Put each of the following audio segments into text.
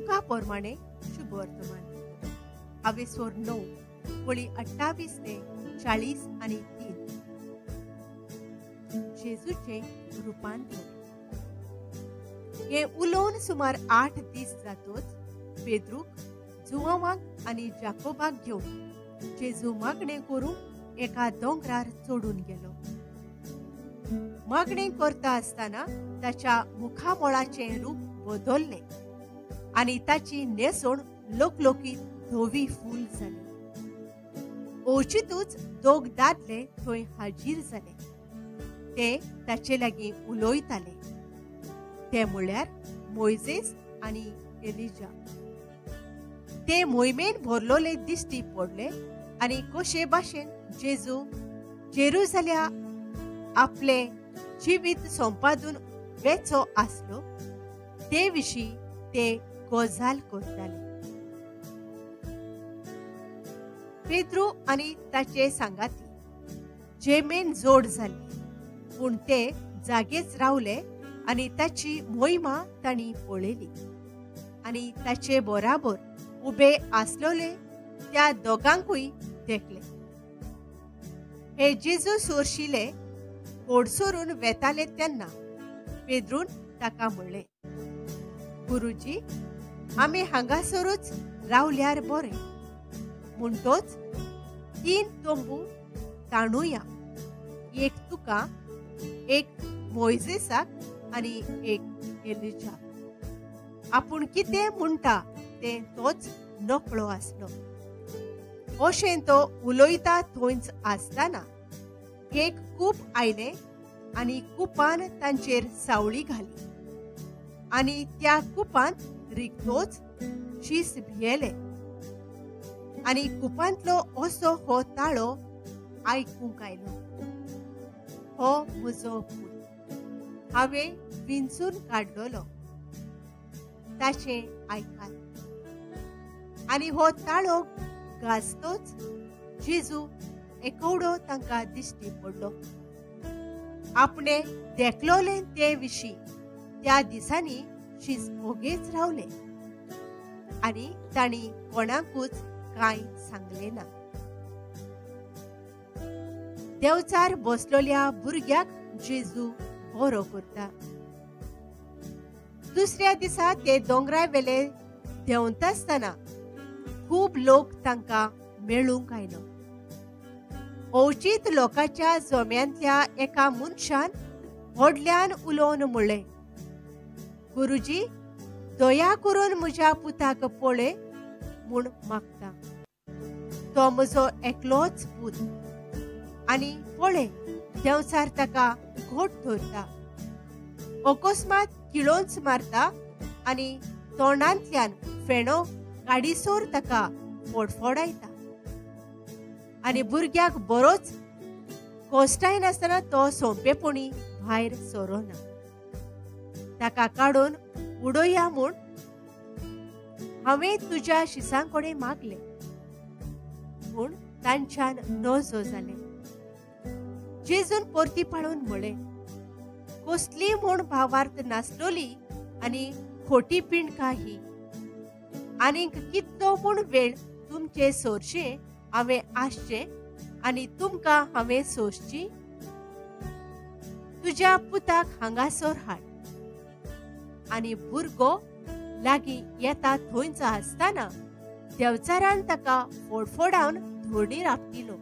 Luca प्रमाणे शुभ वर्तमान हावे सोर 9 वळी 28 ते 40 आणि 3. जेजूचे रूपांतर. हे उलोवन सुमार 8 दीस जातोच पेद्रूक जुवामाक आणि जाकोबाक घेऊन जेजू मागणे करून एका दोंगरार चढून गेलो. मागणे करता असताना त्याच्या मुखामोळाचे रूप बदलले आणि त्याची नेसोण लोकलोकीत धोवी फूल जाली. ओचितूच दोग दादले थंय हाजीर जाले. ते ताचे लागीं उलोयताले. ते म्हळ्यार मोइसेस आणि एलिजा. ते मोहिमेन भरलोले दिश्टी पडले आणि कशे भाशेन जेजू जेरुसल्या आपले जिवीत संपादून वेचो आसलो ते विशीं ते गजाल करताले. पेद्रू आणि ताचे सांगाती जेमेन जोड जाल्ली, पूण ते जागेच रावले आणि ताची मोहिमा तांणी पळयली. आणि ताचे बराबर उबे आसलोले त्या दोगांकूय देखले. हे जेजू सोरशिले ओडसोरून वेताले तेन्ना पेद्रून ताका म्हणले, गुरुजी, आमी हांगासरूच रावल्यार बरें. म्हणटोच 3 तोंबू ताणुया, एक तुका, एक मोइसेसाक आणि एक एलिजा. आपूण कितें म्हणटा तें तोच नकळो आसलो. अशें तो उलोयता थंयच आसतना एक कूप आयले आणि कुपान तांचेर सावळी घाली. आणि त्या कुपांत रिगतोच शीस भियेले. आणि कुपांतलो असो हो ताळो आयकूंक आयलो, हो म्हजो पूत, हांवें विंचून काडलोलो, ताचे आयकात. आणि हो ताळो घासतोच जेजू एकवडो तांकां दिश्टी पडलो. आपणे देखलोले ते विशीं त्या दिसांनी शीस ओगेच रावले आणि तांणी कोणाकूच कांय सांगले ना. देवचार बसलोल्या भुरग्याक जेजू बरो करता. दुसऱ्या दिसा ते दोंगरा वेले देंवता आसतना खूब लोक तांकां मेळूंक आयलो. ओचित लोकांच्या जोम्यांतल्या एका मनशान व्हडल्यान उलोवन म्हणलें, गुरुजी, दया करून म्हज्या पुताक पळय म्हूण मागता. तो म्हजो एकलोच पूत आणि पळय, देंवचार ताका घोट धरता, अकस्मात किळोंच मारता आणि तोंडांतल्यान फेणो काडीसोर ताका फोडफोडायता. आणि भुरग्याक बरोच कोश्टाय नासतना तो सोंपेपणी भायर सरोना. ताका काडून उडोया म्हूण हांवें तुज्या शिसांकडे मागले, पूण तांच्यान नजो जाले. जेजून परती पळोवन म्हळें, कसली म्हूण भावार्थ नासलोली आनी खोटी पिणका ही. आनीक कितलो म्हूण वेळ तुमचे सोरशें हांवें आसचें आनी तुमकां हांवें सोंसची. तुज्या पुताक हांगासर हाड. आनी भुरगो लागीं येता थंयच आसतना देवचारान ताका फोडफोडावन धोरणी आपटिलो.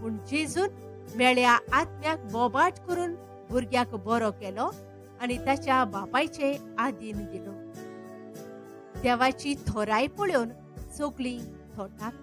पूण जेजून मेळ्या आत्म्याक बोबाट करून भुरग्याक बरो केलो आनी ताच्या बापायचे आदीन दिलो. देवाची थोराय पळोवन सगळीं थोटाक